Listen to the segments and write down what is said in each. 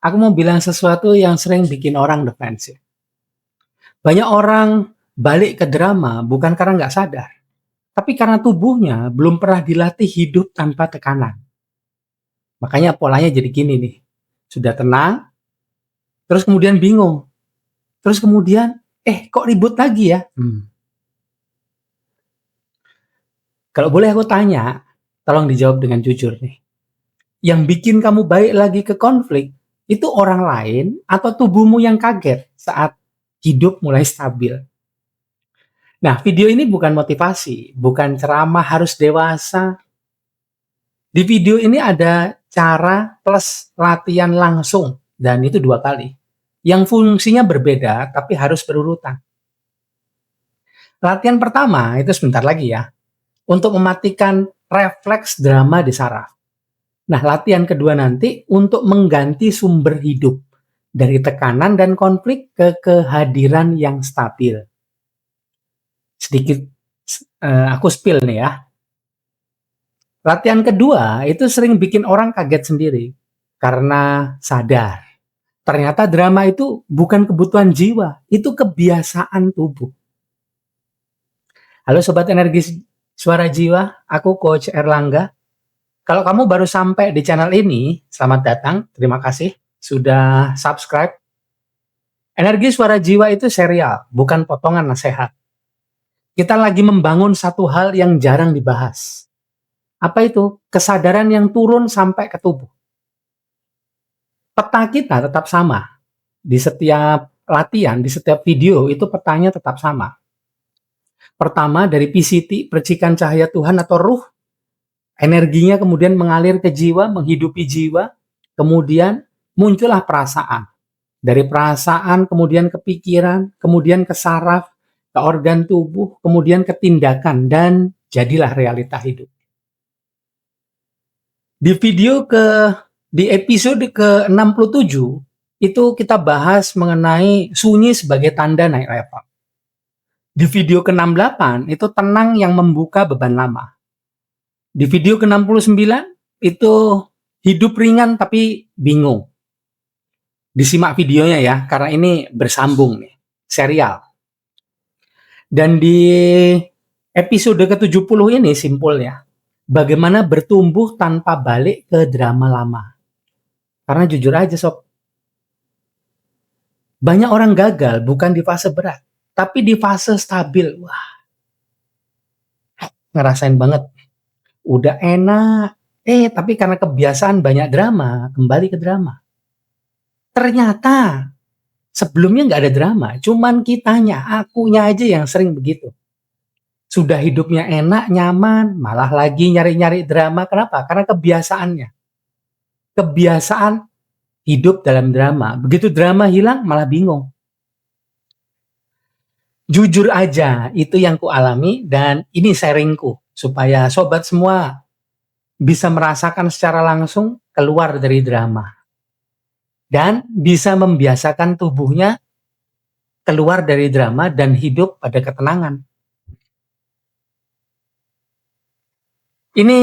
Aku mau bilang sesuatu yang sering bikin orang defensif. Banyak orang balik ke drama bukan karena nggak sadar, tapi karena tubuhnya belum pernah dilatih hidup tanpa tekanan. Makanya polanya jadi gini nih, sudah tenang, terus kemudian bingung, terus kemudian, kok ribut lagi ya? Kalau boleh aku tanya, tolong dijawab dengan jujur nih. Yang bikin kamu balik lagi ke konflik, itu orang lain atau tubuhmu yang kaget saat hidup mulai stabil? Nah, video ini bukan motivasi, bukan ceramah harus dewasa. Di video ini ada cara plus latihan langsung, dan itu 2 kali. Yang fungsinya berbeda, tapi harus berurutan. Latihan pertama, itu sebentar lagi ya, untuk mematikan refleks drama di saraf. Nah, latihan kedua nanti untuk mengganti sumber hidup dari tekanan dan konflik ke kehadiran yang stabil. Sedikit aku spill nih ya. Latihan kedua itu sering bikin orang kaget sendiri karena sadar. Ternyata drama itu bukan kebutuhan jiwa, itu kebiasaan tubuh. Halo Sobat Energi Suara Jiwa, aku Coach Erlangga. Kalau kamu baru sampai di channel ini, selamat datang, terima kasih sudah subscribe. Energi Suara Jiwa itu serial, bukan potongan nasihat. Kita lagi membangun satu hal yang jarang dibahas. Apa itu? Kesadaran yang turun sampai ke tubuh. Peta kita tetap sama. Di setiap latihan, di setiap video, itu petanya tetap sama. Pertama, dari PCT, percikan cahaya Tuhan atau ruh, energinya kemudian mengalir ke jiwa, menghidupi jiwa, kemudian muncullah perasaan. Dari perasaan, kemudian ke pikiran, kemudian ke saraf, ke organ tubuh, kemudian ke tindakan, dan jadilah realita hidup. Di episode ke-67, itu kita bahas mengenai sunyi sebagai tanda naik level. Di video ke-68, itu tenang yang membuka beban lama. Di video ke-69, itu hidup ringan tapi bingung. Disimak videonya ya, karena ini bersambung nih, serial. Dan di episode ke-70 ini simpul ya, bagaimana bertumbuh tanpa balik ke drama lama. Karena jujur aja sob, banyak orang gagal bukan di fase berat, tapi di fase stabil. Wah, ngerasain banget. Udah enak, tapi karena kebiasaan banyak drama, kembali ke drama. Ternyata sebelumnya nggak ada drama, cuman kitanya, akunya aja yang sering begitu. Sudah hidupnya enak, nyaman, malah lagi nyari-nyari drama. Kenapa? Karena kebiasaannya. Kebiasaan hidup dalam drama. Begitu drama hilang, malah bingung. Jujur aja, itu yang kualami dan ini sharingku. Supaya sobat semua bisa merasakan secara langsung keluar dari drama. Dan bisa membiasakan tubuhnya keluar dari drama dan hidup pada ketenangan. Ini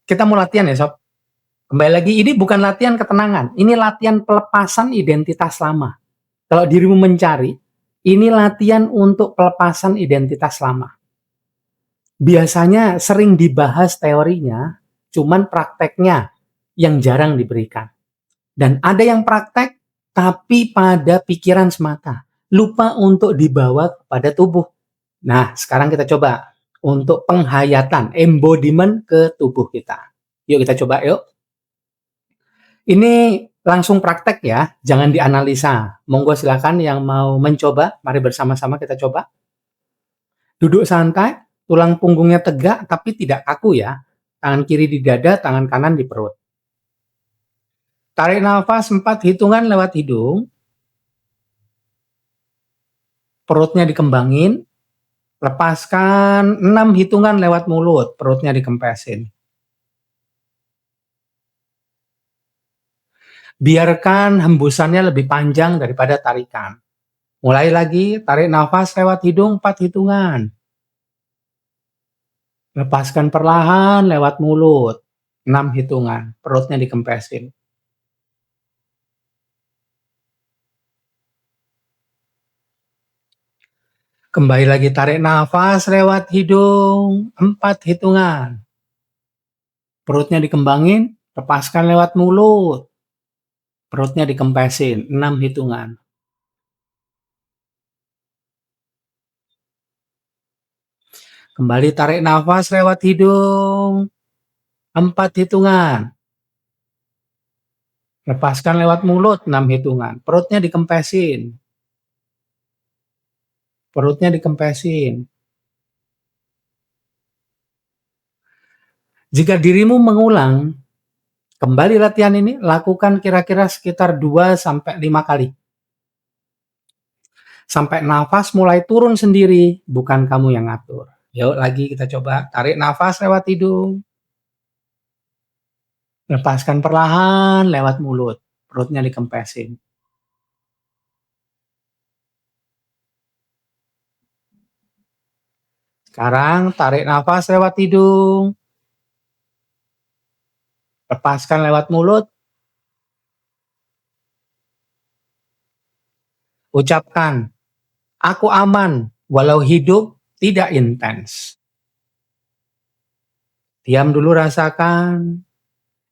kita mau latihan ya sob. Kembali lagi, ini bukan latihan ketenangan. Ini latihan pelepasan identitas lama. Kalau dirimu mencari, ini latihan untuk pelepasan identitas lama. Biasanya sering dibahas teorinya, cuman prakteknya yang jarang diberikan. Dan ada yang praktek, tapi pada pikiran semata. Lupa untuk dibawa kepada tubuh. Nah, sekarang kita coba untuk penghayatan, embodiment ke tubuh kita. Yuk kita coba yuk. Ini langsung praktek ya, jangan dianalisa. Monggo silakan yang mau mencoba, mari bersama-sama kita coba. Duduk santai, tulang punggungnya tegak tapi tidak kaku ya. Tangan kiri di dada, tangan kanan di perut. Tarik nafas 4 hitungan lewat hidung. Perutnya dikembangin. Lepaskan 6 hitungan lewat mulut, perutnya dikempesin. Biarkan hembusannya lebih panjang daripada tarikan. Mulai lagi, tarik nafas lewat hidung 4 hitungan. Lepaskan perlahan lewat mulut, 6 hitungan, perutnya dikempesin. Kembali lagi tarik nafas lewat hidung, 4 hitungan. Perutnya dikembangin, lepaskan lewat mulut. Perutnya dikempesin, 6 hitungan. Kembali tarik nafas lewat hidung, 4 hitungan. Lepaskan lewat mulut, 6 hitungan. Perutnya dikempesin. Perutnya dikempesin. Jika dirimu mengulang, kembali latihan ini, lakukan kira-kira sekitar 2-5 kali. Sampai nafas mulai turun sendiri, bukan kamu yang ngatur. Yuk lagi kita coba, tarik nafas lewat hidung. Lepaskan perlahan lewat mulut, perutnya dikempesin. Sekarang tarik nafas lewat hidung. Lepaskan lewat mulut. Ucapkan, aku aman walau hidup tidak intens. Diam dulu, rasakan.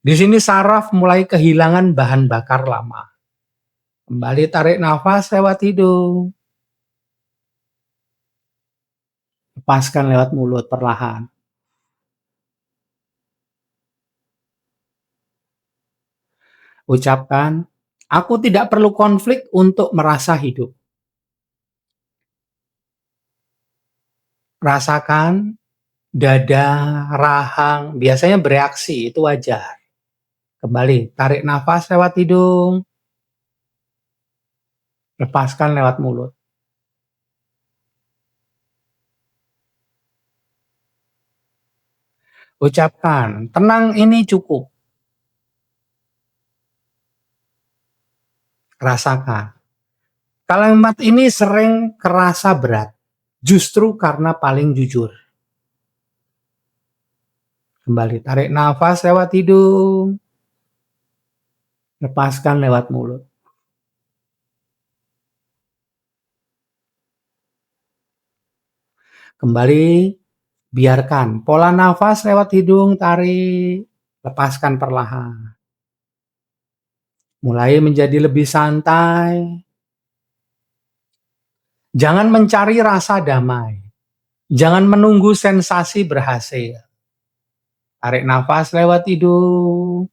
Di sini saraf mulai kehilangan bahan bakar lama. Kembali tarik nafas lewat hidung. Lepaskan lewat mulut perlahan. Ucapkan, aku tidak perlu konflik untuk merasa hidup. Rasakan dada, rahang, biasanya bereaksi, itu wajar. Kembali, tarik nafas lewat hidung. Lepaskan lewat mulut. Ucapkan, tenang, ini cukup. Rasakan. Kalimat ini sering kerasa berat, justru karena paling jujur. Kembali, tarik nafas lewat hidung. Lepaskan lewat mulut. Kembali, biarkan pola nafas lewat hidung, tarik, lepaskan perlahan. Mulai menjadi lebih santai. Jangan mencari rasa damai. Jangan menunggu sensasi berhasil. Tarik nafas lewat hidung.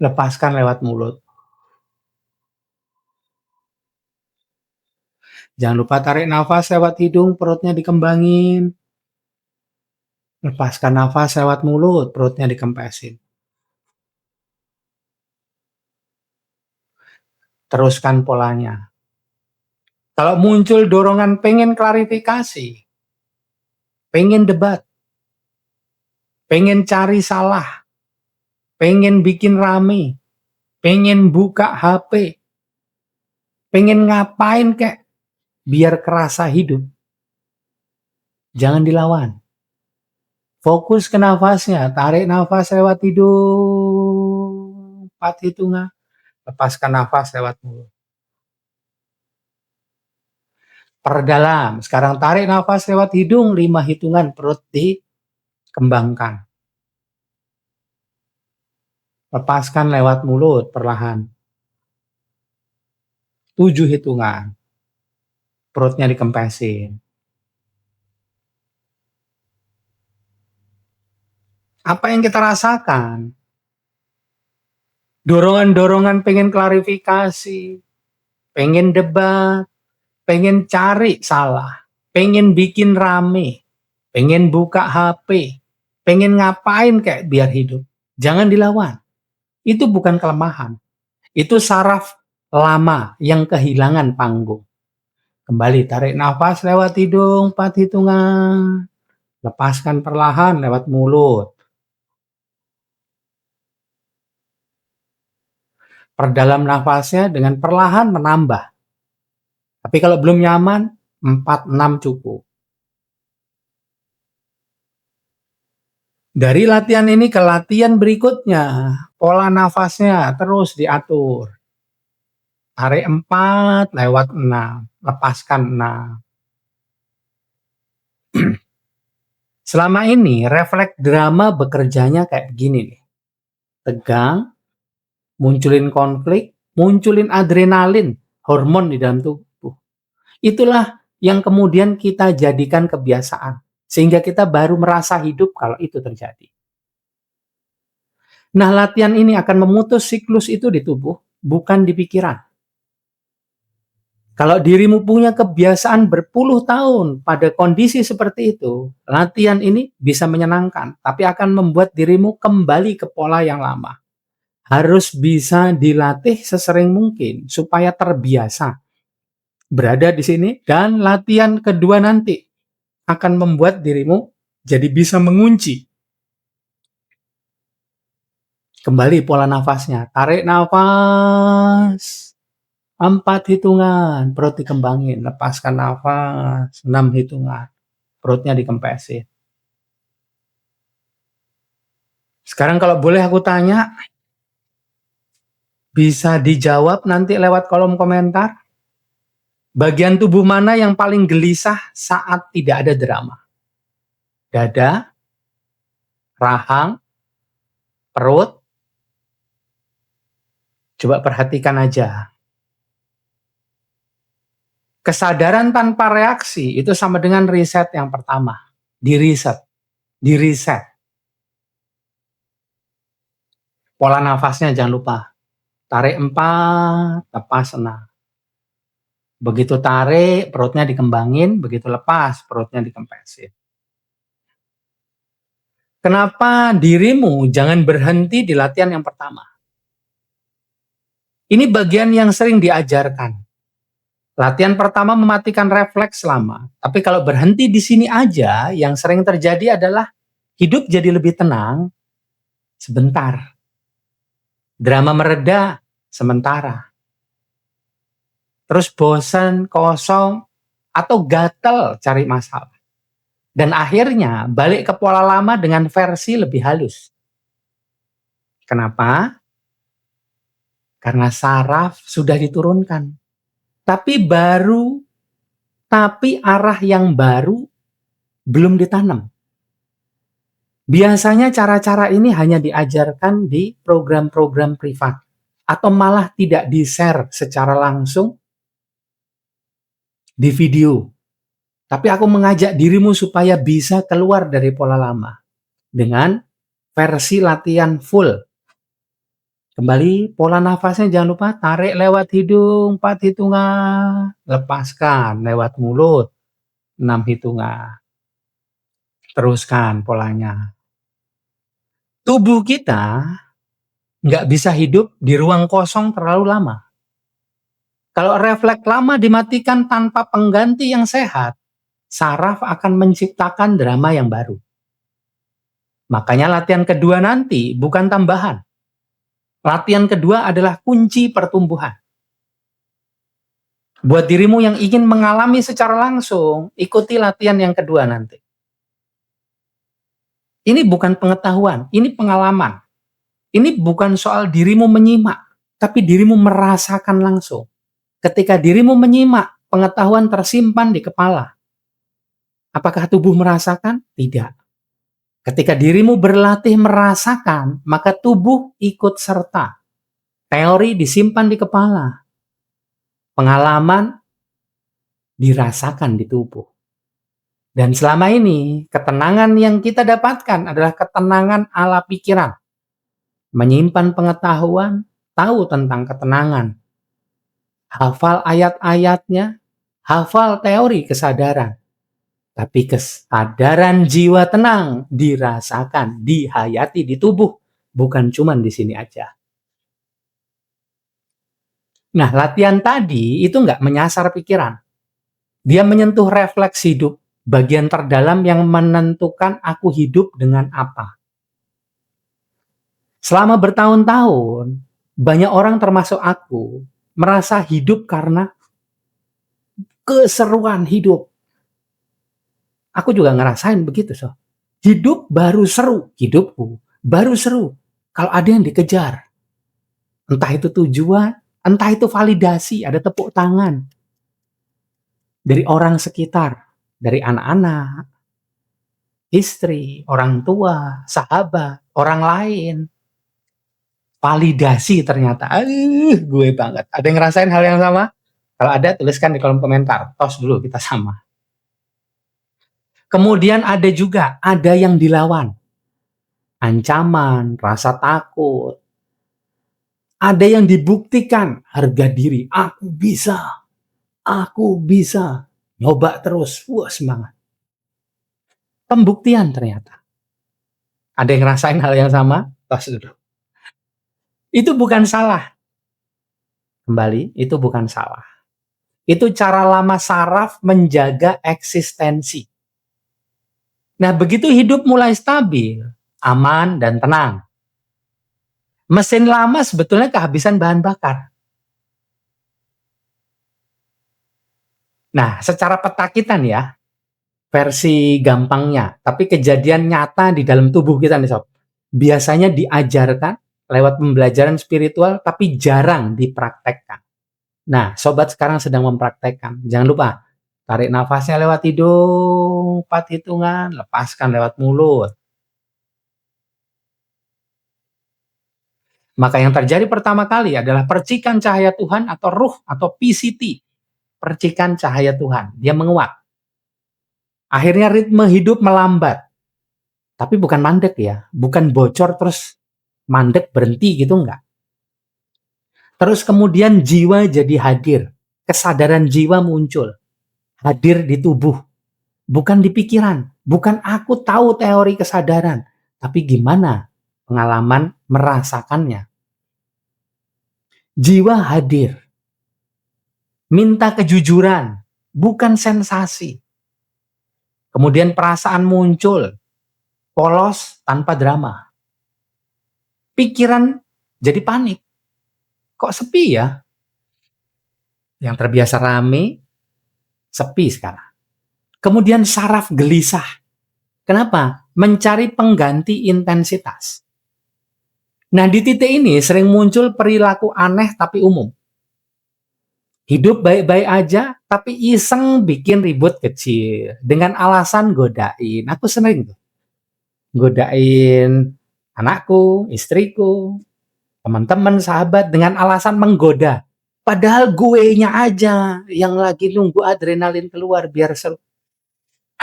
Lepaskan lewat mulut. Jangan lupa tarik nafas lewat hidung, perutnya dikembangin. Lepaskan nafas lewat mulut, perutnya dikempesin. Teruskan polanya. Kalau muncul dorongan pengen klarifikasi, pengen debat, pengen cari salah, pengen bikin rame, pengen buka HP, pengen ngapain kek, biar kerasa hidup. Jangan dilawan. Fokus ke nafasnya, tarik nafas lewat hidung, 4 hitungan, lepaskan nafas lewat mulut. Perdalam, sekarang tarik nafas lewat hidung, 5 hitungan, perut dikembangkan. Lepaskan lewat mulut, perlahan. 7 hitungan, perutnya dikempesin. Apa yang kita rasakan? Dorongan-dorongan pengen klarifikasi, pengen debat, pengen cari salah, pengen bikin rame, pengen buka HP, pengen ngapain kayak biar hidup. Jangan dilawan. Itu bukan kelemahan. Itu saraf lama yang kehilangan panggung. Kembali tarik nafas lewat hidung, 4 hitungan. Lepaskan perlahan lewat mulut. Perdalam nafasnya dengan perlahan menambah. Tapi kalau belum nyaman, 4-6 cukup. Dari latihan ini ke latihan berikutnya, pola nafasnya terus diatur. Tarik 4, lewat 6, lepaskan 6. Selama ini refleks drama bekerjanya kayak begini nih. Tegang, munculin konflik, munculin adrenalin, hormon di dalam tubuh. Itulah yang kemudian kita jadikan kebiasaan. Sehingga kita baru merasa hidup kalau itu terjadi. Nah, latihan ini akan memutus siklus itu di tubuh, bukan di pikiran. Kalau dirimu punya kebiasaan berpuluh tahun pada kondisi seperti itu, latihan ini bisa menyenangkan, tapi akan membuat dirimu kembali ke pola yang lama. Harus bisa dilatih sesering mungkin supaya terbiasa berada di sini, dan latihan kedua nanti akan membuat dirimu jadi bisa mengunci kembali pola nafasnya. Tarik nafas 4 hitungan, perut dikembangin. Lepaskan nafas 6 hitungan, perutnya dikempesin. Sekarang kalau boleh aku tanya, bisa dijawab nanti lewat kolom komentar. Bagian tubuh mana yang paling gelisah saat tidak ada drama? Dada, rahang, perut? Coba perhatikan aja. Kesadaran tanpa reaksi itu sama dengan riset yang pertama. Di-reset. Pola nafasnya jangan lupa. Tarik 4, lepas 6. Begitu tarik, perutnya dikembangin. Begitu lepas, perutnya dikempesin. Kenapa dirimu jangan berhenti di latihan yang pertama? Ini bagian yang sering diajarkan. Latihan pertama mematikan refleks lama. Tapi kalau berhenti di sini aja, yang sering terjadi adalah hidup jadi lebih tenang sebentar. Drama mereda sementara. Terus bosan, kosong, atau gatel cari masalah. Dan akhirnya balik ke pola lama dengan versi lebih halus. Kenapa? Karena saraf sudah diturunkan. Tapi arah yang baru belum ditanam. Biasanya cara-cara ini hanya diajarkan di program-program privat. Atau malah tidak di-share secara langsung di video. Tapi aku mengajak dirimu supaya bisa keluar dari pola lama. Dengan versi latihan full. Kembali, pola nafasnya jangan lupa tarik lewat hidung 4 hitungan, lepaskan lewat mulut 6 hitungan. Teruskan polanya. Tubuh kita nggak bisa hidup di ruang kosong terlalu lama. Kalau refleks lama dimatikan tanpa pengganti yang sehat, saraf akan menciptakan drama yang baru. Makanya latihan kedua nanti bukan tambahan. Latihan kedua adalah kunci pertumbuhan. Buat dirimu yang ingin mengalami secara langsung, ikuti latihan yang kedua nanti. Ini bukan pengetahuan, ini pengalaman. Ini bukan soal dirimu menyimak, tapi dirimu merasakan langsung. Ketika dirimu menyimak, pengetahuan tersimpan di kepala. Apakah tubuh merasakan? Tidak. Ketika dirimu berlatih merasakan, maka tubuh ikut serta. Teori disimpan di kepala. Pengalaman dirasakan di tubuh. Dan selama ini, ketenangan yang kita dapatkan adalah ketenangan ala pikiran. Menyimpan pengetahuan, tahu tentang ketenangan. Hafal ayat-ayatnya, hafal teori kesadaran. Tapi kesadaran jiwa tenang dirasakan, dihayati di tubuh, bukan cuma di sini aja. Nah, latihan tadi itu nggak menyasar pikiran. Dia menyentuh refleks hidup, bagian terdalam yang menentukan aku hidup dengan apa. Selama bertahun-tahun, banyak orang termasuk aku, merasa hidup karena keseruan hidup. Aku juga ngerasain begitu, so. Hidup baru seru, hidupku baru seru kalau ada yang dikejar. Entah itu tujuan, entah itu validasi, ada tepuk tangan dari orang sekitar, dari anak-anak, istri, orang tua, sahabat, orang lain. Validasi ternyata. Gue banget. Ada yang ngerasain hal yang sama? Kalau ada, tuliskan di kolom komentar. Tos dulu, kita sama. Kemudian ada yang dilawan. Ancaman, rasa takut. Ada yang dibuktikan, harga diri. Aku bisa. Aku bisa. Nyoba terus. Wah, semangat. Pembuktian ternyata. Ada yang ngerasain hal yang sama? Tos dulu. Itu bukan salah. Kembali, itu bukan salah. Itu cara lama saraf menjaga eksistensi. Nah, begitu hidup mulai stabil, aman, dan tenang, mesin lama sebetulnya kehabisan bahan bakar. Nah, secara petakitan ya, versi gampangnya, tapi kejadian nyata di dalam tubuh kita nih sob, biasanya diajarkan lewat pembelajaran spiritual, tapi jarang dipraktekkan. Nah, sobat sekarang sedang mempraktekkan. Jangan lupa, tarik nafasnya lewat hidung, 4 hitungan, lepaskan lewat mulut. Maka yang terjadi pertama kali adalah percikan cahaya Tuhan atau ruh atau PCT. Percikan cahaya Tuhan. Dia menguat. Akhirnya ritme hidup melambat. Tapi bukan mandek ya. Bukan bocor terus mandek berhenti gitu enggak. Terus kemudian jiwa jadi hadir. Kesadaran jiwa muncul. Hadir di tubuh. Bukan di pikiran. Bukan aku tahu teori kesadaran. Tapi gimana pengalaman merasakannya. Jiwa hadir. Minta kejujuran, bukan sensasi. Kemudian perasaan muncul, polos tanpa drama. Pikiran jadi panik. Kok sepi ya? Yang terbiasa rame, sepi sekarang. Kemudian saraf gelisah. Kenapa? Mencari pengganti intensitas. Nah, di titik ini sering muncul perilaku aneh tapi umum. Hidup baik-baik aja, tapi iseng bikin ribut kecil. Dengan alasan godain. Aku sering tuh. Godain anakku, istriku, teman-teman, sahabat dengan alasan menggoda. Padahal gue-nya aja yang lagi nunggu adrenalin keluar biar seru.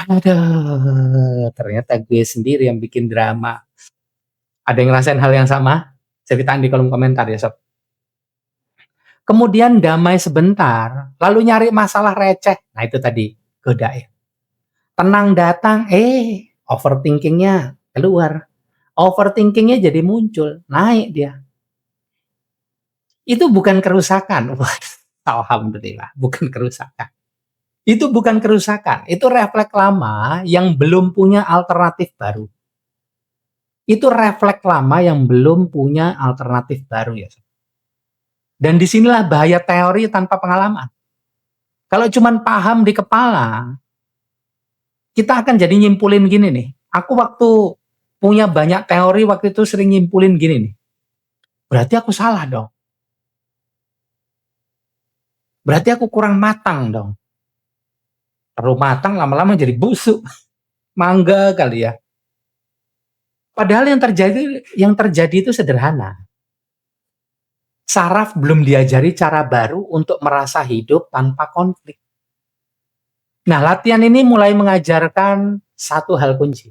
Aduh, ternyata gue sendiri yang bikin drama. Ada yang ngerasain hal yang sama? Ceritain di kolom komentar ya sob. Kemudian damai sebentar, lalu nyari masalah receh. Nah itu tadi, godain. Tenang datang, overthinkingnya keluar. Overthinkingnya jadi muncul, naik dia. Itu bukan kerusakan. Alhamdulillah, bukan kerusakan. Itu bukan kerusakan, itu refleks lama yang belum punya alternatif baru. Itu refleks lama yang belum punya alternatif baru ya. Dan disinilah bahaya teori tanpa pengalaman. Kalau cuma paham di kepala, kita akan jadi nyimpulin gini nih. Aku waktu punya banyak teori waktu itu sering nyimpulin gini nih. Berarti aku salah dong. Berarti aku kurang matang dong. Terlalu matang lama-lama jadi busuk. Mangga kali ya. Padahal yang terjadi itu sederhana. Saraf belum diajari cara baru untuk merasa hidup tanpa konflik. Nah, latihan ini mulai mengajarkan satu hal kunci.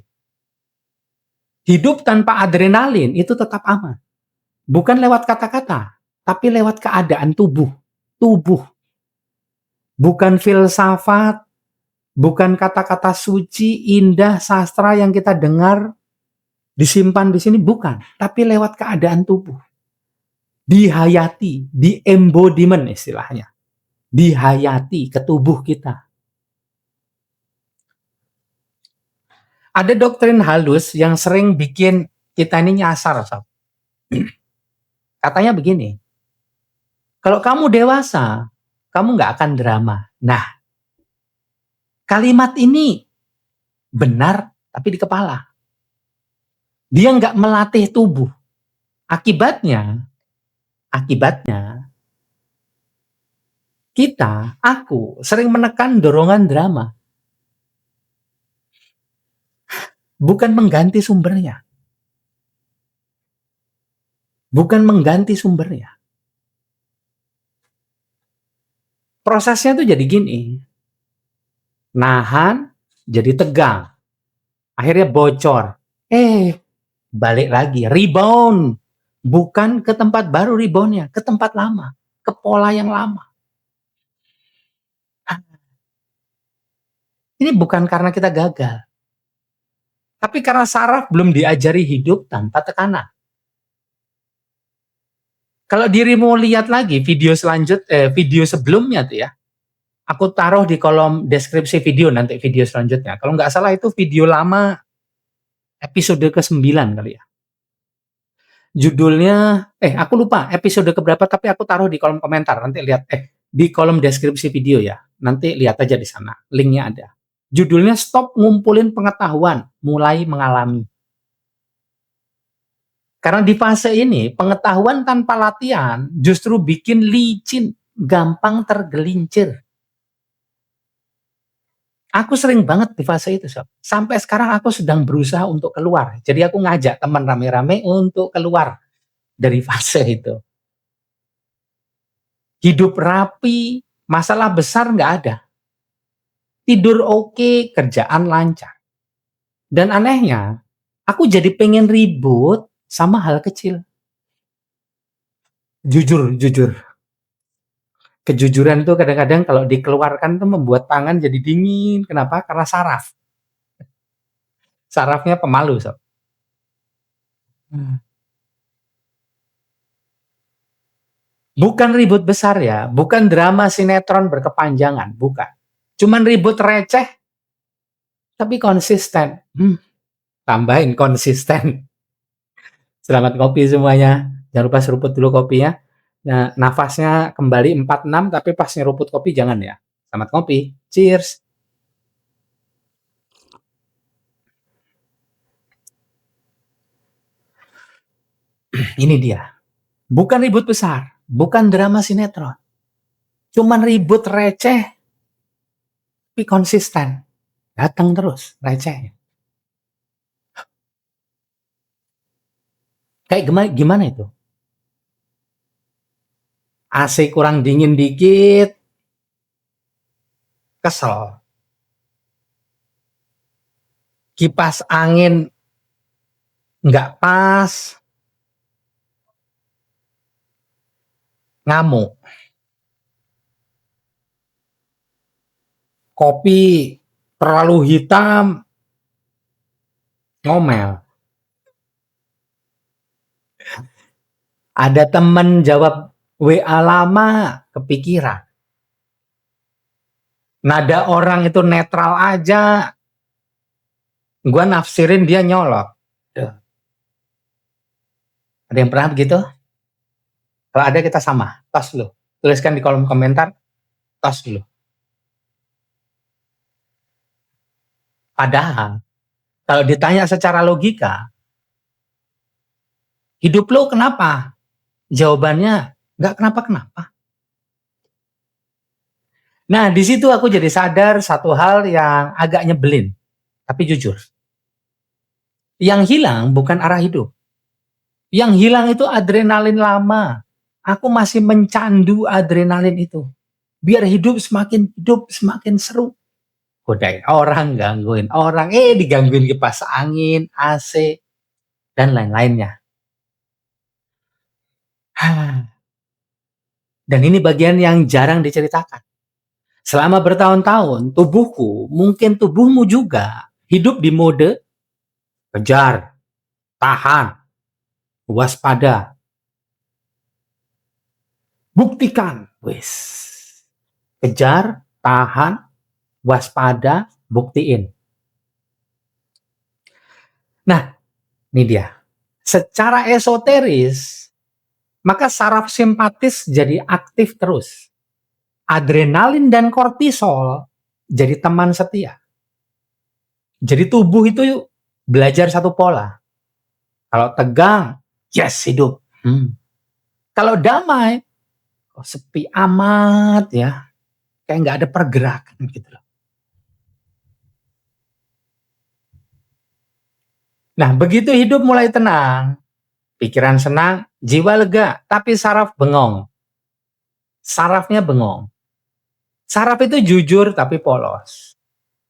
Hidup tanpa adrenalin itu tetap aman. Bukan lewat kata-kata, tapi lewat keadaan tubuh. Tubuh. Bukan filsafat, bukan kata-kata suci, indah, sastra yang kita dengar, disimpan di sini, bukan. Tapi lewat keadaan tubuh. Dihayati, di embodiment istilahnya. Dihayati ke tubuh kita. Ada doktrin halus yang sering bikin kita ini nyasar. Sob. Katanya begini, kalau kamu dewasa, kamu nggak akan drama. Nah, kalimat ini benar tapi di kepala. Dia nggak melatih tubuh. Akibatnya, aku sering menekan dorongan drama. bukan mengganti sumbernya. Bukan mengganti sumbernya. Prosesnya tuh jadi gini, nahan, jadi tegang, akhirnya bocor, balik lagi, rebound, bukan ke tempat baru reboundnya, ke tempat lama, ke pola yang lama. Nah, ini bukan karena kita gagal, tapi karena saraf belum diajari hidup tanpa tekanan. Kalau dirimu lihat lagi video sebelumnya tuh ya, aku taruh di kolom deskripsi video nanti video selanjutnya. Kalau nggak salah itu video lama episode ke-9 kali ya. Judulnya, aku lupa episode keberapa tapi aku taruh di kolom komentar. Nanti lihat, di kolom deskripsi video ya. Nanti lihat aja di sana, linknya ada. Judulnya Stop Ngumpulin Pengetahuan, Mulai Mengalami. Karena di fase ini, pengetahuan tanpa latihan justru bikin licin, gampang tergelincir. Aku sering banget di fase itu, Sob. Sampai sekarang aku sedang berusaha untuk keluar. Jadi aku ngajak teman rame-rame untuk keluar dari fase itu. Hidup rapi, masalah besar nggak ada. Tidur oke, kerjaan lancar. Dan anehnya, aku jadi pengen ribut sama hal kecil. Jujur. Kejujuran tuh kadang-kadang kalau dikeluarkan tuh membuat tangan jadi dingin. Kenapa? Karena saraf. Sarafnya pemalu, Sob. Bukan ribut besar ya, bukan drama sinetron berkepanjangan, bukan. Cuman ribut receh, tapi konsisten. Tambahin konsisten. Selamat kopi semuanya. Jangan lupa seruput dulu kopinya. Nah, nafasnya kembali 46, tapi pas nyeruput kopi jangan ya. Selamat kopi. Cheers. Ini dia. Bukan ribut besar, bukan drama sinetron. Cuman ribut receh, tapi konsisten. Datang terus recehnya. Kayak gimana itu? AC kurang dingin dikit, kesel. Kipas angin nggak pas, ngamuk. Kopi terlalu hitam, ngomel. Ada temen jawab WA lama, kepikiran. Nada orang itu netral aja, gua nafsirin dia nyolot. Ada yang pernah begitu? Kalau ada kita sama, tos dulu. Tuliskan di kolom komentar, tos dulu. Padahal, kalau ditanya secara logika, hidup lo kenapa? Jawabannya, nggak kenapa-kenapa. Nah, di situ aku jadi sadar satu hal yang agak nyebelin, tapi jujur. Yang hilang bukan arah hidup. Yang hilang itu adrenalin lama. Aku masih mencandu adrenalin itu. Biar hidup, semakin seru. Godain orang, gangguin orang, digangguin kipas angin, AC, dan lain-lainnya. Dan ini bagian yang jarang diceritakan. Selama bertahun-tahun, tubuhku, mungkin tubuhmu juga, hidup di mode kejar, tahan, waspada, buktikan. Wis. Kejar, tahan, waspada, buktiin. Nah, ini dia. Secara esoteris, maka saraf simpatis jadi aktif terus. Adrenalin dan kortisol jadi teman setia. Jadi tubuh itu belajar satu pola. Kalau tegang, yes hidup. Kalau damai, sepi amat ya. Kayak nggak ada pergerakan gitu loh. Nah, begitu hidup mulai tenang, pikiran senang, jiwa lega, tapi saraf bengong. Sarafnya bengong. Saraf itu jujur tapi polos.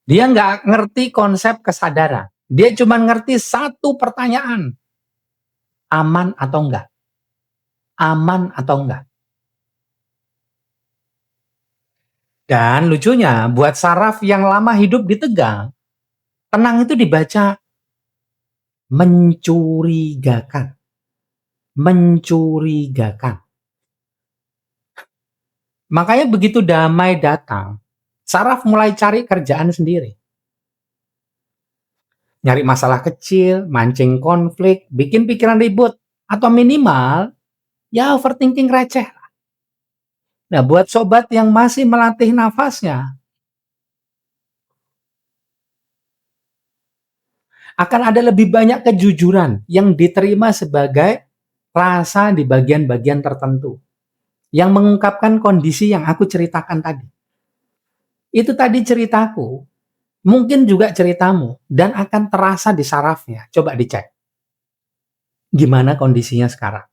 Dia nggak ngerti konsep kesadaran. Dia cuma ngerti satu pertanyaan. Aman atau enggak? Aman atau enggak? Dan lucunya, buat saraf yang lama hidup di tegang, tenang itu dibaca mencurigakan. Mencurigakan. Makanya begitu damai datang, saraf mulai cari kerjaan sendiri. Nyari masalah kecil, mancing konflik, bikin pikiran ribut, atau minimal, ya overthinking receh. Nah, buat sobat yang masih melatih nafasnya, akan ada lebih banyak kejujuran yang diterima sebagai rasa di bagian-bagian tertentu, yang mengungkapkan kondisi yang aku ceritakan tadi. Itu tadi ceritaku, mungkin juga ceritamu, dan akan terasa di sarafnya. Coba dicek, gimana kondisinya sekarang.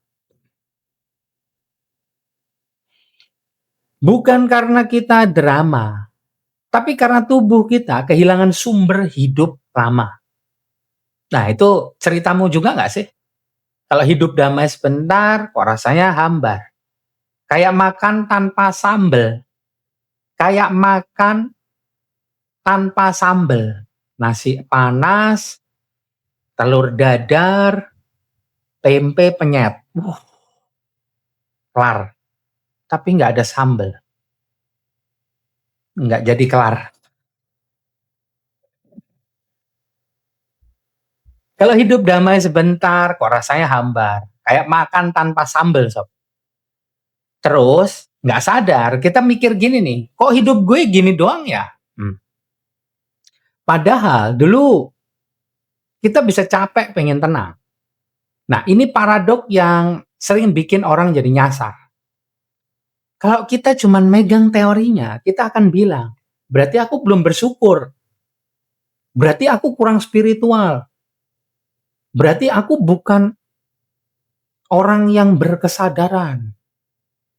Bukan karena kita drama, tapi karena tubuh kita kehilangan sumber hidup lama. Nah, itu ceritamu juga nggak sih? Kalau hidup damai sebentar, kok rasanya hambar. Kayak makan tanpa sambel. Kayak makan tanpa sambel. Nasi panas, telur dadar, tempe penyet. Kelar. Tapi nggak ada sambel. Nggak jadi kelar. Kalau hidup damai sebentar, kok rasanya hambar. Kayak makan tanpa sambel, sob. Terus, nggak sadar, kita mikir gini nih, kok hidup gue gini doang ya? Padahal dulu kita bisa capek pengen tenang. Nah, ini paradok yang sering bikin orang jadi nyasar. Kalau kita cuma megang teorinya, kita akan bilang, berarti aku belum bersyukur. Berarti aku kurang spiritual. Berarti aku bukan orang yang berkesadaran.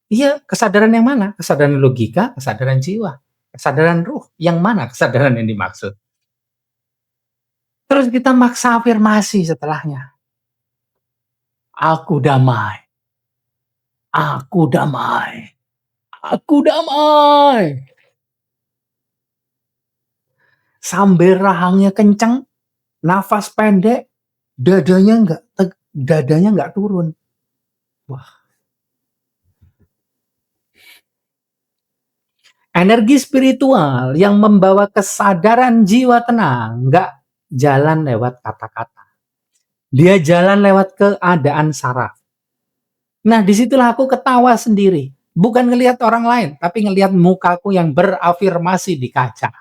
Iya, kesadaran yang mana? Kesadaran logika, kesadaran jiwa, kesadaran ruh. Yang mana kesadaran yang dimaksud? Terus kita maksa afirmasi setelahnya. Aku damai. Aku damai. Aku damai. Sambil rahangnya kenceng, nafas pendek, dadanya nggak turun. Wah. Energi spiritual yang membawa kesadaran jiwa tenang nggak jalan lewat kata-kata. Dia jalan lewat keadaan saraf. Nah, disitulah aku ketawa sendiri. Bukan ngelihat orang lain, tapi ngelihat mukaku yang berafirmasi di kaca.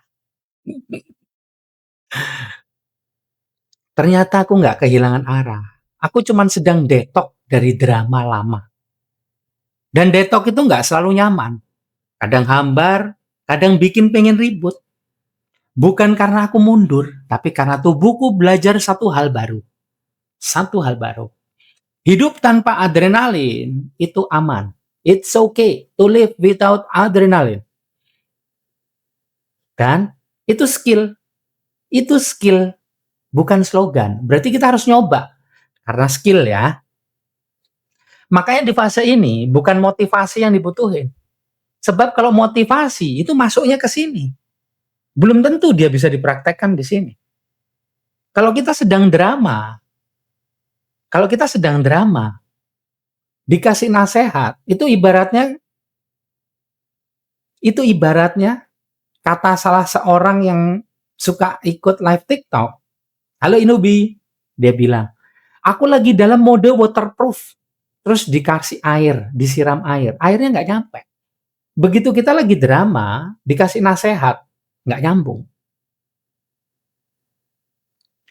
Ternyata aku nggak kehilangan arah. Aku cuma sedang detok dari drama lama. Dan detok itu nggak selalu nyaman. Kadang hambar, kadang bikin pengen ribut. Bukan karena aku mundur, tapi karena tubuhku belajar satu hal baru. Satu hal baru. Hidup tanpa adrenalin itu aman. It's okay to live without adrenaline. Dan itu skill. Itu skill, bukan slogan. Berarti kita harus nyoba. Karena skill ya. Makanya di fase ini bukan motivasi yang dibutuhin. Sebab kalau motivasi itu masuknya ke sini. Belum tentu dia bisa dipraktekkan di sini. Kalau kita sedang drama, dikasih nasihat, itu ibaratnya kata salah seorang yang suka ikut live TikTok. Halo Inubi, dia bilang, aku lagi dalam mode waterproof. Terus dikasih air, disiram air, airnya nggak nyampe. Begitu kita lagi drama, dikasih nasihat, nggak nyambung.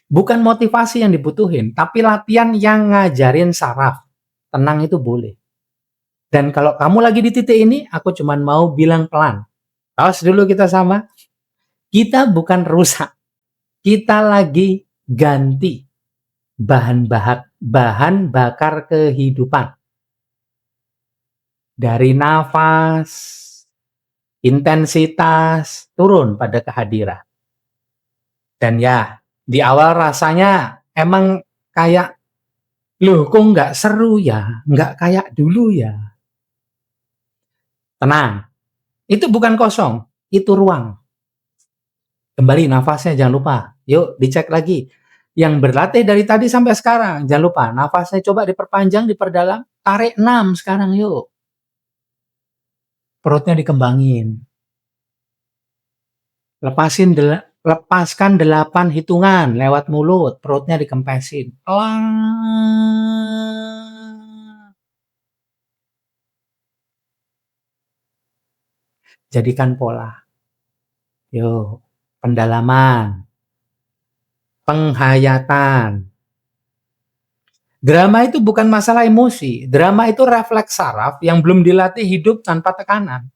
Bukan motivasi yang dibutuhin, tapi latihan yang ngajarin saraf. Tenang itu boleh. Dan kalau kamu lagi di titik ini, aku cuma mau bilang pelan. Awas dulu kita sama. Kita bukan rusak. Kita lagi ganti. bahan bakar kehidupan. Dari nafas, intensitas, turun pada kehadiran. Dan ya, di awal rasanya emang kayak, "Loh kok nggak seru ya? Nggak kayak dulu ya?" Tenang, itu bukan kosong, itu ruang. Kembali nafasnya jangan lupa. Yuk dicek lagi. Yang berlatih dari tadi sampai sekarang, jangan lupa nafasnya coba diperpanjang, diperdalam. Tarik 6 sekarang yuk. Perutnya dikembangin. Lepaskan 8 hitungan lewat mulut, perutnya dikempesin. Jadikan pola. Yuk, pendalaman, penghayatan. Drama itu bukan masalah emosi, drama itu refleks saraf yang belum dilatih hidup tanpa tekanan.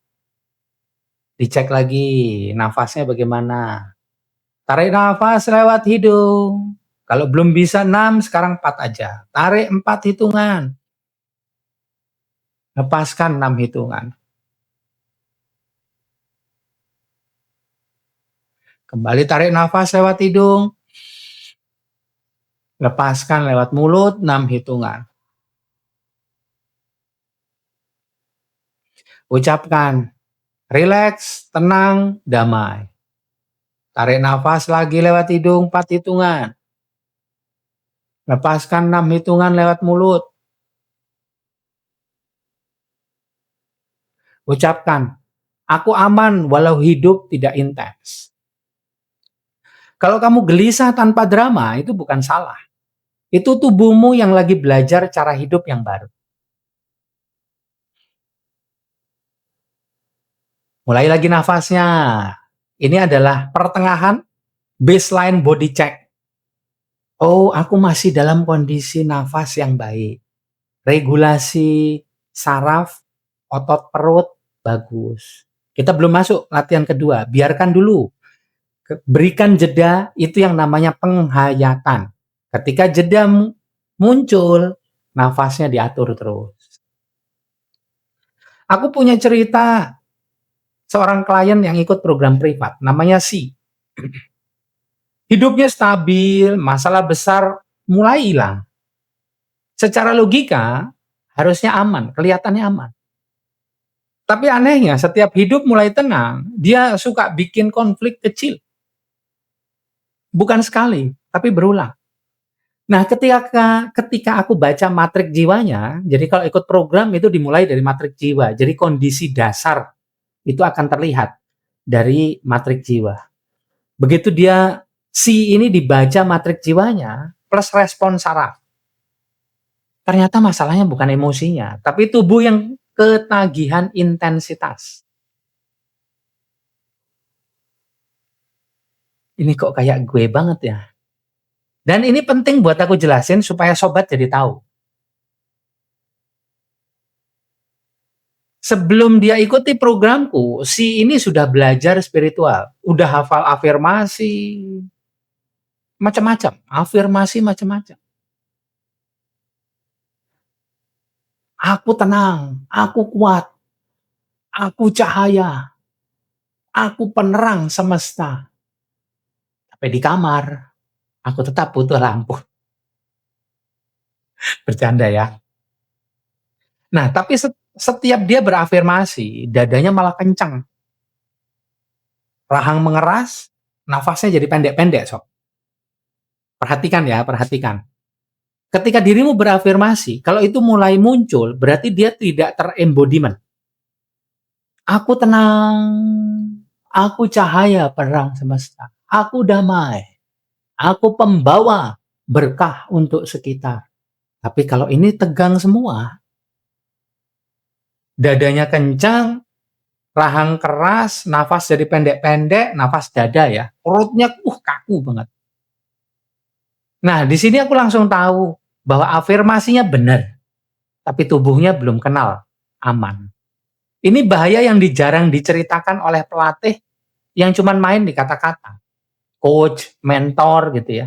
Dicek lagi, nafasnya bagaimana. Tarik nafas lewat hidung. Kalau belum bisa 6, sekarang 4 aja. Tarik 4 hitungan. Lepaskan 6 hitungan. Kembali tarik nafas lewat hidung. Lepaskan lewat mulut 6 hitungan. Ucapkan, rileks, tenang, damai. Tarik nafas lagi lewat hidung 4 hitungan. Lepaskan 6 hitungan lewat mulut. Ucapkan, aku aman walau hidup tidak intens. Kalau kamu gelisah tanpa drama, itu bukan salah. Itu tubuhmu yang lagi belajar cara hidup yang baru. Mulai lagi nafasnya. Ini adalah pertengahan baseline body check. Oh, aku masih dalam kondisi nafas yang baik. Regulasi saraf, otot perut, bagus. Kita belum masuk latihan kedua, biarkan dulu. Berikan jeda, itu yang namanya penghayatan. Ketika jeda muncul, nafasnya diatur terus. Aku punya cerita seorang klien yang ikut program privat, namanya Si. Hidupnya stabil, masalah besar mulai hilang. Secara logika, harusnya aman, kelihatannya aman. Tapi anehnya, setiap hidup mulai tenang, dia suka bikin konflik kecil. Bukan sekali, tapi berulang. Nah, ketika aku baca matrik jiwanya, jadi kalau ikut program itu dimulai dari matrik jiwa. Jadi kondisi dasar itu akan terlihat dari matrik jiwa. Begitu dia si ini dibaca matrik jiwanya plus respon saraf. Ternyata masalahnya bukan emosinya, tapi tubuh yang ketagihan intensitas. Ini kok kayak gue banget ya. Dan ini penting buat aku jelasin supaya sobat jadi tahu. Sebelum dia ikuti programku, si ini sudah belajar spiritual, udah hafal afirmasi, macam-macam, afirmasi macam-macam. Aku tenang, aku kuat, aku cahaya, aku penerang semesta. Tapi di kamar, aku tetap butuh lampu. Bercanda ya. Nah, tapi setiap dia berafirmasi, dadanya malah kencang. Rahang mengeras, nafasnya jadi pendek-pendek, sob. Perhatikan ya, perhatikan. Ketika dirimu berafirmasi, kalau itu mulai muncul, berarti dia tidak terembodiment. Aku tenang, aku cahaya perang semesta, aku damai, aku pembawa berkah untuk sekitar. Tapi kalau ini tegang semua, dadanya kencang, rahang keras, nafas jadi pendek-pendek, nafas dada ya, perutnya kaku banget. Nah, di sini aku langsung tahu bahwa afirmasinya benar, tapi tubuhnya belum kenal aman. Ini bahaya yang jarang diceritakan oleh pelatih yang cuma main di kata-kata, coach, mentor gitu ya.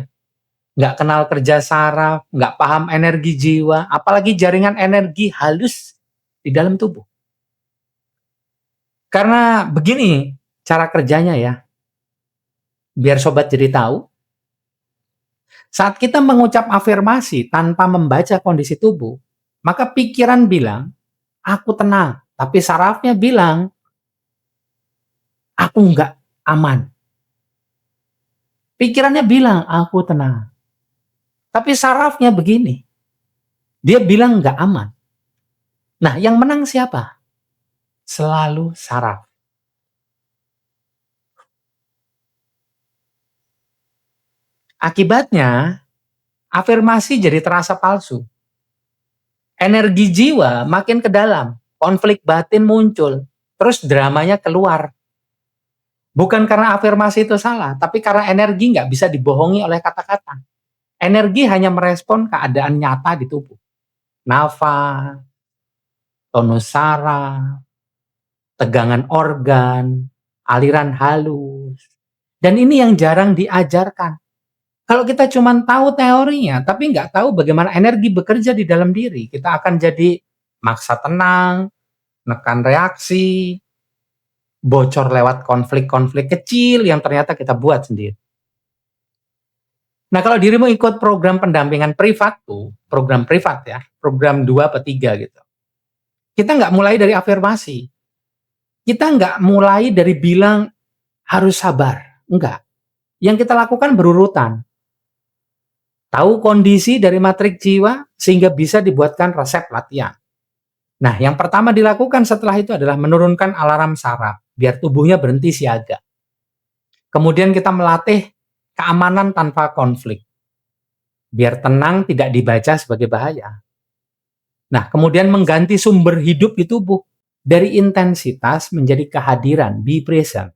nggak kenal kerja saraf, nggak paham energi jiwa, apalagi jaringan energi halus di dalam tubuh. Karena begini cara kerjanya ya, biar sobat jadi tahu, saat kita mengucap afirmasi tanpa membaca kondisi tubuh, maka pikiran bilang, aku tenang, tapi sarafnya bilang, aku nggak aman. Pikirannya bilang, aku tenang. Tapi sarafnya begini, dia bilang nggak aman. Nah, yang menang siapa? Selalu saraf. Akibatnya, afirmasi jadi terasa palsu. Energi jiwa makin ke dalam, konflik batin muncul, terus dramanya keluar. Bukan karena afirmasi itu salah, tapi karena energi nggak bisa dibohongi oleh kata-kata. Energi hanya merespon keadaan nyata di tubuh. Nafas, tonus saraf, tegangan organ, aliran halus. Dan ini yang jarang diajarkan. Kalau kita cuma tahu teorinya, tapi nggak tahu bagaimana energi bekerja di dalam diri, kita akan jadi maksa tenang, nekan reaksi, bocor lewat konflik-konflik kecil yang ternyata kita buat sendiri. Nah, kalau dirimu ikut program pendampingan privat tuh, program privat ya, program 2 atau 3 gitu. Kita nggak mulai dari afirmasi. Kita nggak mulai dari bilang harus sabar. Enggak. Yang kita lakukan berurutan. Tahu kondisi dari matrik jiwa sehingga bisa dibuatkan resep latihan. Nah, yang pertama dilakukan setelah itu adalah menurunkan alarm saraf biar tubuhnya berhenti siaga. Kemudian kita melatih keamanan tanpa konflik. Biar tenang tidak dibaca sebagai bahaya. Nah, kemudian mengganti sumber hidup di tubuh dari intensitas menjadi kehadiran, be present.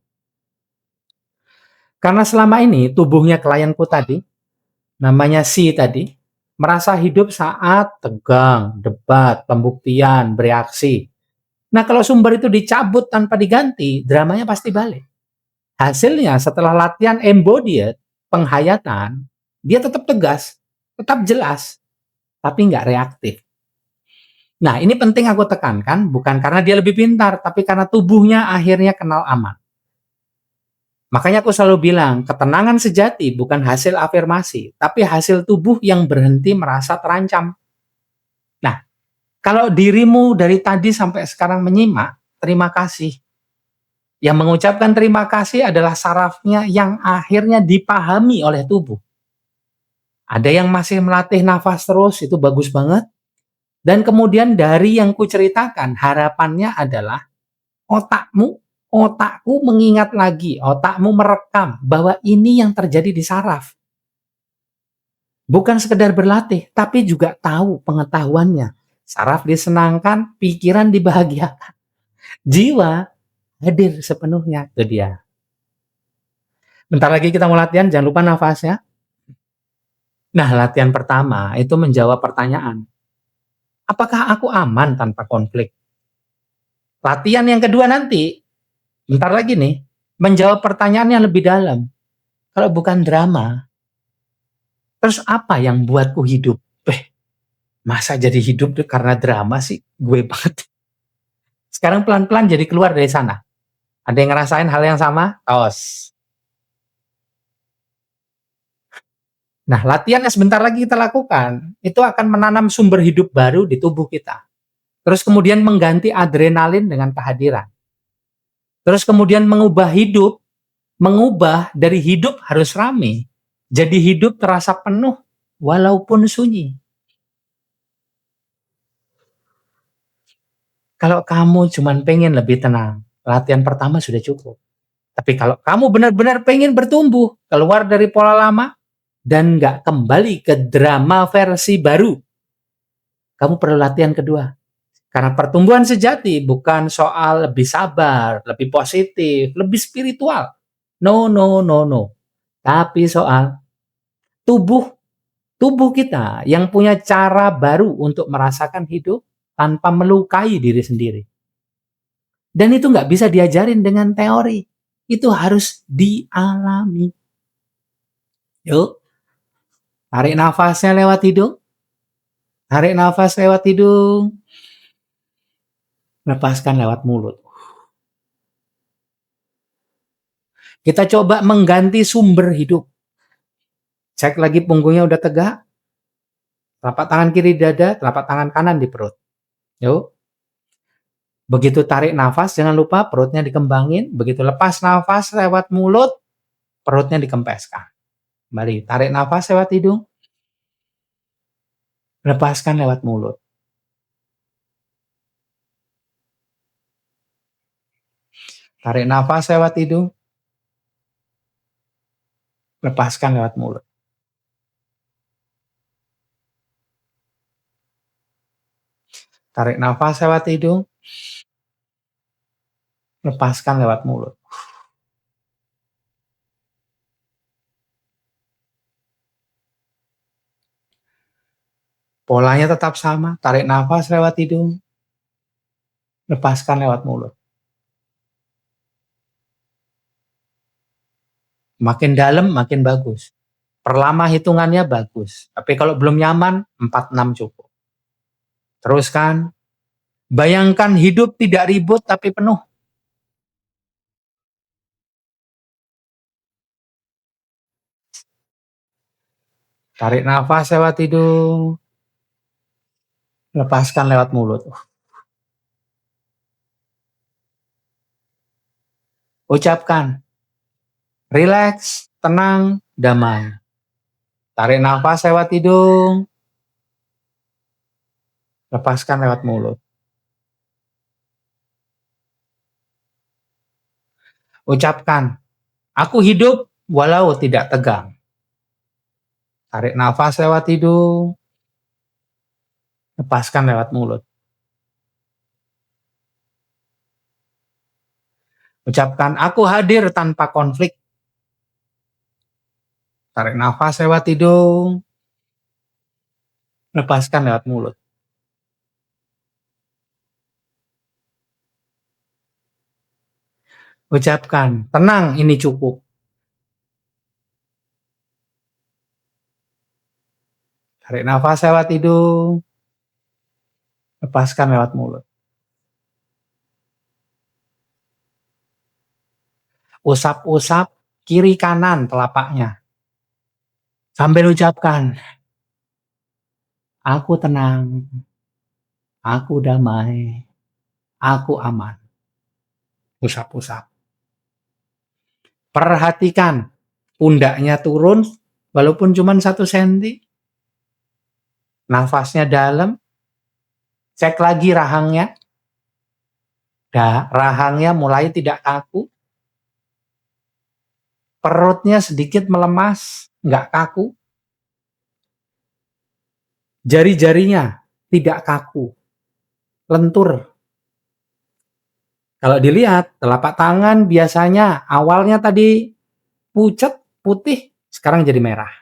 Karena selama ini tubuhnya klienku tadi, namanya si tadi, merasa hidup saat tegang, debat, pembuktian, bereaksi. Nah, kalau sumber itu dicabut tanpa diganti, dramanya pasti balik. Hasilnya setelah latihan embodied, penghayatan, dia tetap tegas, tetap jelas, tapi nggak reaktif. Nah, ini penting aku tekankan, bukan karena dia lebih pintar, tapi karena tubuhnya akhirnya kenal aman. Makanya aku selalu bilang, ketenangan sejati bukan hasil afirmasi, tapi hasil tubuh yang berhenti merasa terancam. Nah, kalau dirimu dari tadi sampai sekarang menyimak, terima kasih. Yang mengucapkan terima kasih adalah sarafnya yang akhirnya dipahami oleh tubuh. Ada yang masih melatih nafas terus, itu bagus banget. Dan kemudian dari yang kuceritakan, harapannya adalah otakku mengingat lagi, otakmu merekam bahwa ini yang terjadi di saraf. Bukan sekedar berlatih, tapi juga tahu pengetahuannya. Saraf disenangkan, pikiran dibahagiakan. Jiwa hadir sepenuhnya ke dia. Bentar lagi kita mau latihan, jangan lupa nafasnya. Nah, latihan pertama itu menjawab pertanyaan. Apakah aku aman tanpa konflik? Latihan yang kedua nanti, bentar lagi nih, menjawab pertanyaan yang lebih dalam. Kalau bukan drama, terus apa yang buatku hidup? Masa jadi hidup tuh karena drama sih? Gue banget. Sekarang pelan-pelan jadi keluar dari sana. Ada yang ngerasain hal yang sama? Tos. Nah, latihan yang sebentar lagi kita lakukan, itu akan menanam sumber hidup baru di tubuh kita. Terus kemudian mengganti adrenalin dengan kehadiran. Terus kemudian mengubah dari hidup harus rame, jadi hidup terasa penuh walaupun sunyi. Kalau kamu cuma pengen lebih tenang, latihan pertama sudah cukup. Tapi kalau kamu benar-benar pengen bertumbuh, keluar dari pola lama, dan nggak kembali ke drama versi baru, kamu perlu latihan kedua. Karena pertumbuhan sejati bukan soal lebih sabar, lebih positif, lebih spiritual. No, no, no, no. Tapi soal tubuh tubuh kita yang punya cara baru untuk merasakan hidup tanpa melukai diri sendiri. Dan itu nggak bisa diajarin dengan teori. Itu harus dialami. Yuk. Tarik nafasnya lewat hidung. Tarik nafas lewat hidung. Lepaskan lewat mulut. Kita coba mengganti sumber hidup. Cek lagi punggungnya udah tegak. Telapak tangan kiri di dada, telapak tangan kanan di perut. Yuk. Begitu tarik nafas, jangan lupa perutnya dikembangin. Begitu lepas nafas lewat mulut, perutnya dikempeskan. Kembali, tarik nafas lewat hidung. Lepaskan lewat mulut. Tarik nafas lewat hidung. Lepaskan lewat mulut. Tarik nafas lewat hidung. Lepaskan lewat mulut. Polanya tetap sama. Tarik nafas lewat hidung. Lepaskan lewat mulut. Makin dalam, makin bagus. Perlama hitungannya bagus. Tapi kalau belum nyaman, 4-6 cukup. Teruskan. Bayangkan hidup tidak ribut tapi penuh. Tarik nafas lewat hidung. Lepaskan lewat mulut. Ucapkan. Rileks, tenang, damai. Tarik nafas lewat hidung. Lepaskan lewat mulut. Ucapkan. Aku hidup walau tidak tegang. Tarik nafas lewat hidung. Lepaskan lewat mulut. Ucapkan, aku hadir tanpa konflik. Tarik nafas lewat hidung. Lepaskan lewat mulut. Ucapkan, tenang, ini cukup. Tarik nafas lewat hidung. Lepaskan lewat mulut. Usap-usap kiri kanan telapaknya. Sambil ucapkan, aku tenang, aku damai, aku aman. Usap-usap. Perhatikan, pundaknya turun walaupun cuma 1 senti. Nafasnya dalam. Cek lagi rahangnya. Rahangnya mulai tidak kaku. Perutnya sedikit melemas, nggak kaku. Jari-jarinya tidak kaku, lentur. Kalau dilihat, telapak tangan biasanya awalnya tadi pucat, putih, sekarang jadi merah.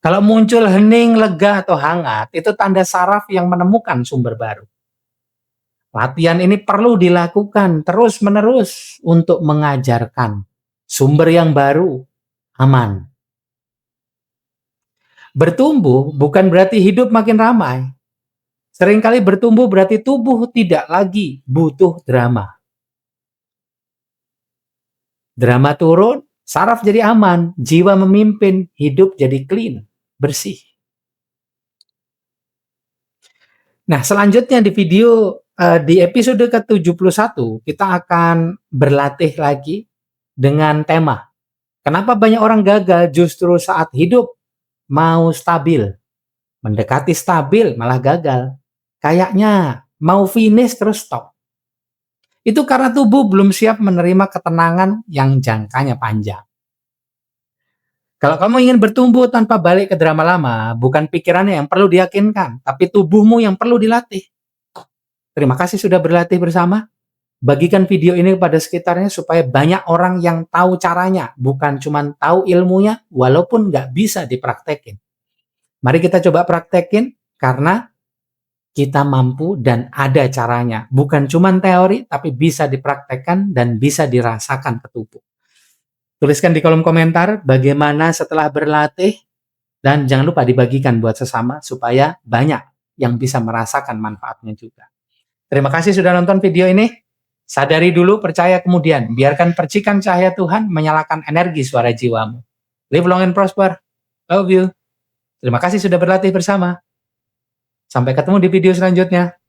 Kalau muncul hening, lega, atau hangat, itu tanda saraf yang menemukan sumber baru. Latihan ini perlu dilakukan terus-menerus untuk mengajarkan sumber yang baru aman. Bertumbuh bukan berarti hidup makin ramai. Seringkali bertumbuh berarti tubuh tidak lagi butuh drama. Drama turun, saraf jadi aman, jiwa memimpin, hidup jadi clean, bersih. Nah, selanjutnya di di episode ke-71, kita akan berlatih lagi dengan tema. Kenapa banyak orang gagal justru saat hidup mau stabil. Mendekati stabil malah gagal. Kayaknya mau finish terus stop. Itu karena tubuh belum siap menerima ketenangan yang jangkanya panjang. Kalau kamu ingin bertumbuh tanpa balik ke drama lama, bukan pikirannya yang perlu diyakinkan, tapi tubuhmu yang perlu dilatih. Terima kasih sudah berlatih bersama. Bagikan video ini kepada sekitarnya supaya banyak orang yang tahu caranya, bukan cuma tahu ilmunya, walaupun nggak bisa dipraktekin. Mari kita coba praktekin, karena kita mampu dan ada caranya. Bukan cuma teori, tapi bisa dipraktekkan dan bisa dirasakan ke tubuh. Tuliskan di kolom komentar bagaimana setelah berlatih, dan jangan lupa dibagikan buat sesama supaya banyak yang bisa merasakan manfaatnya juga. Terima kasih sudah nonton video ini. Sadari dulu, percaya kemudian. Biarkan percikan cahaya Tuhan menyalakan energi suara jiwamu. Live long and prosper. Love you. Terima kasih sudah berlatih bersama. Sampai ketemu di video selanjutnya.